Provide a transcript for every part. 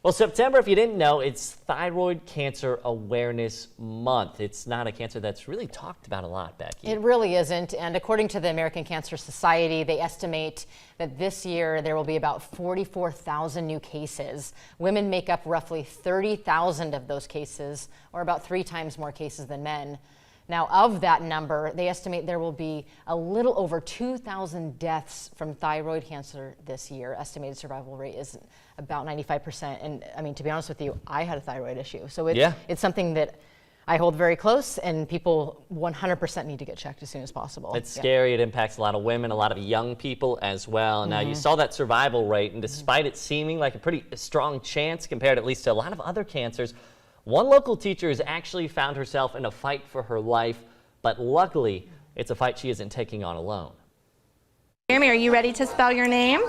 Well, September, if you didn't know, it's Thyroid Cancer Awareness Month. It's not a cancer that's really talked about a lot, Becky. It really isn't, and according to the American Cancer Society, they estimate that this year there will be about 44,000 new cases. Women make up roughly 30,000 of those cases, or about 3 times more cases than men. Now, of that number, they estimate there will be a little over 2,000 deaths from thyroid cancer this year. Estimated survival rate is about 95%. And I mean, to be honest with you, I had a thyroid issue. So it's something that I hold very close, and people 100% need to get checked as soon as possible. It's scary. It impacts a lot of women, a lot of young people as well. Now, you saw that survival rate, and despite it seeming like a pretty strong chance compared at least to a lot of other cancers, one local teacher has actually found herself in a fight for her life, but luckily, it's a fight she isn't taking on alone. Jeremy, are you ready to spell your name?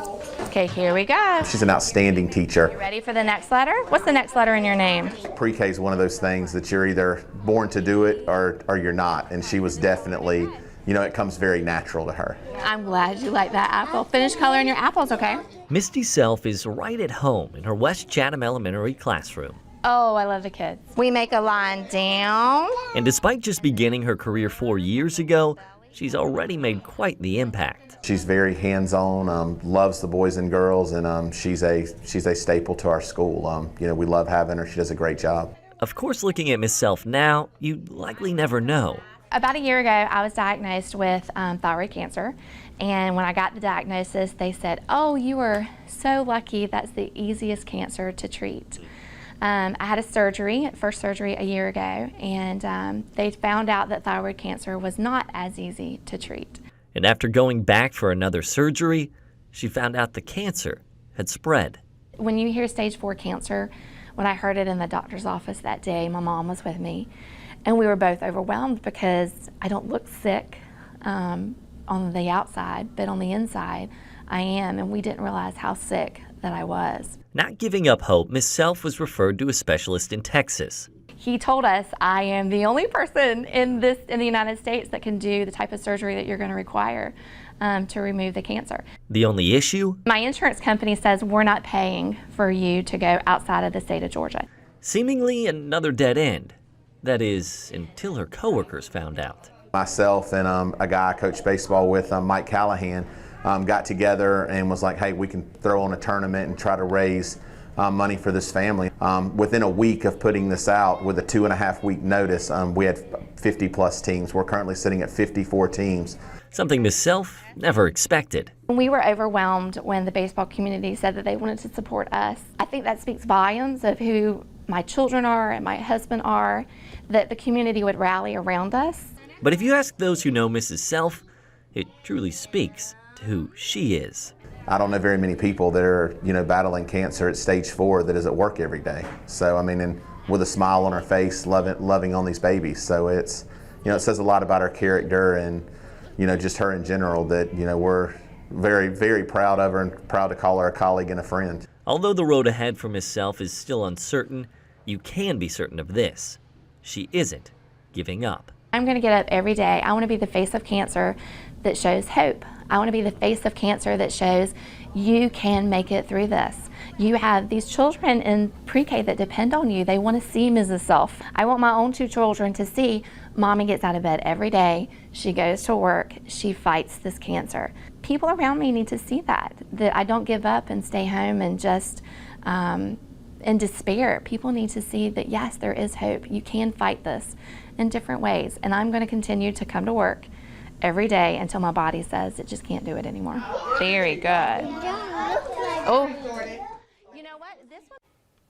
Okay, here we go. She's an outstanding teacher. You ready for the next letter? What's the next letter in your name? Pre-K is one of those things that you're either born to do it or you're not, and she was definitely, you know, it comes very natural to her. I'm glad you like that apple. Finish coloring your apples, okay? Misty Self is right at home in her West Chatham Elementary classroom. Oh, I love the kids. We make a line down. And despite just beginning her career 4 years ago, she's already made quite the impact. She's very hands-on, loves the boys and girls, and she's a staple to our school. You know, we love having her. She does a great job. Of course, looking at Miss Self now, you'd likely never know. About a year ago, I was diagnosed with thyroid cancer. And when I got the diagnosis, they said, oh, you were so lucky. That's the easiest cancer to treat. I had a first surgery a year ago, and they found out that thyroid cancer was not as easy to treat. And after going back for another surgery, she found out the cancer had spread. When you hear stage 4 cancer, when I heard it in the doctor's office that day, my mom was with me, and we were both overwhelmed because I don't look sick on the outside, but on the inside I am, and we didn't realize how sick that I was. Not giving up hope, Miss Self was referred to a specialist in Texas. He told us, I am the only person in the United States that can do the type of surgery that you're going to require to remove the cancer. The only issue? My insurance company says we're not paying for you to go outside of the state of Georgia. Seemingly another dead end. That is, until her coworkers found out. Myself and a guy I coached baseball with, Mike Callahan, got together and was like, hey, we can throw on a tournament and try to raise money for this family. Within a week of putting this out, with a 2.5-week notice, we had 50 plus teams. We're currently sitting at 54 teams. Something Miss Self never expected. We were overwhelmed when the baseball community said that they wanted to support us. I think that speaks volumes of who my children are and my husband are, that the community would rally around us. But if you ask those who know Mrs. Self, it truly speaks to who she is. I don't know very many people that are, you know, battling cancer at stage 4 that is at work every day. So, I mean, and with a smile on her face, loving on these babies. So it's, you know, it says a lot about her character and, you know, just her in general, that, you know, we're very, very proud of her and proud to call her a colleague and a friend. Although the road ahead for Miss Self is still uncertain, you can be certain of this: she isn't giving up. I'm going to get up every day. I want to be the face of cancer that shows hope. I want to be the face of cancer that shows you can make it through this. You have these children in pre-K that depend on you. They want to see Mrs. Self. I want my own 2 children to see Mommy gets out of bed every day. She goes to work. She fights this cancer. People around me need to see that I don't give up and stay home and just in despair. People need to see that, yes, there is hope. You can fight this in different ways. And I'm going to continue to come to work every day until my body says it just can't do it anymore. Very good. Oh. You know what? This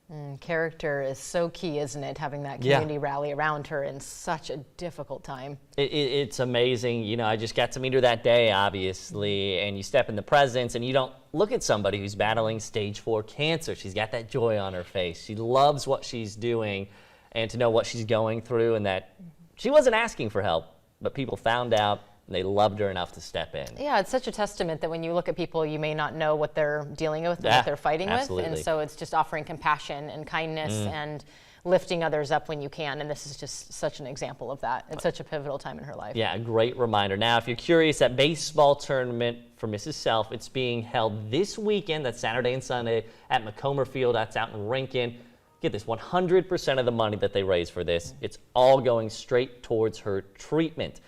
one. Character is so key, isn't it? Having that community rally around her in such a difficult time. It's amazing. You know, I just got to meet her that day, obviously, and you step in the presence and you don't look at somebody who's battling stage 4 cancer. She's got that joy on her face. She loves what she's doing, and to know what she's going through, and that she wasn't asking for help, but people found out. They loved her enough to step in. Yeah, it's such a testament that when you look at people, you may not know what they're dealing with, what they're fighting with. And so it's just offering compassion and kindness and lifting others up when you can. And this is just such an example of that. It's such a pivotal time in her life. Yeah, a great reminder. Now, if you're curious, that baseball tournament for Mrs. Self, it's being held this weekend. That's Saturday and Sunday at Macomber Field. That's out in Rincon. Get this, 100% of the money that they raise for this, it's all going straight towards her treatment.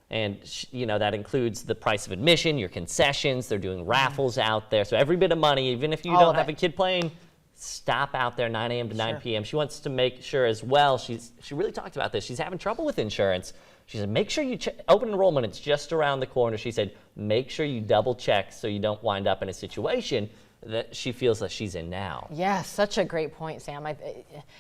And, you know, that includes the price of admission, your concessions. They're doing raffles out there. So every bit of money, even if you All don't of have it. a kid playing, stop out there 9 a.m. to 9 p.m. She wants to make sure as well, she really talked about this. She's having trouble with insurance. She said, make sure you check, open enrollment, it's just around the corner. She said, make sure you double check so you don't wind up in a situation that she feels that she's in now. Yeah, such a great point, Sam.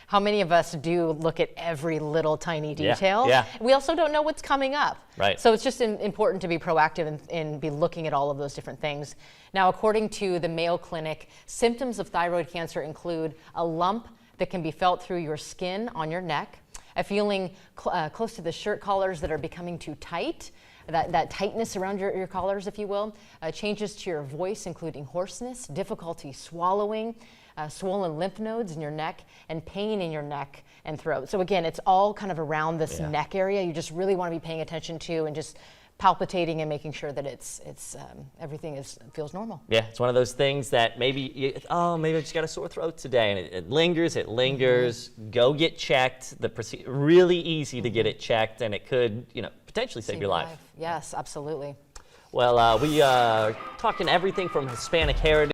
How many of us do look at every little tiny detail? Yeah. We also don't know what's coming up. Right. So it's just important to be proactive and be looking at all of those different things. Now, according to the Mayo Clinic, symptoms of thyroid cancer include a lump that can be felt through your skin on your neck, a feeling close to the shirt collars that are becoming too tight, that tightness around your collars, if you will, changes to your voice, including hoarseness, difficulty swallowing, swollen lymph nodes in your neck, and pain in your neck and throat. So again, it's all kind of around this neck area. You just really want to be paying attention to and just palpitating and making sure that everything feels normal. Yeah, it's one of those things that maybe I just got a sore throat today, and it lingers. Mm-hmm. Go get checked. Really easy to get it checked, and it could, potentially save your life. Yes, absolutely. Well, we are talking everything from Hispanic heritage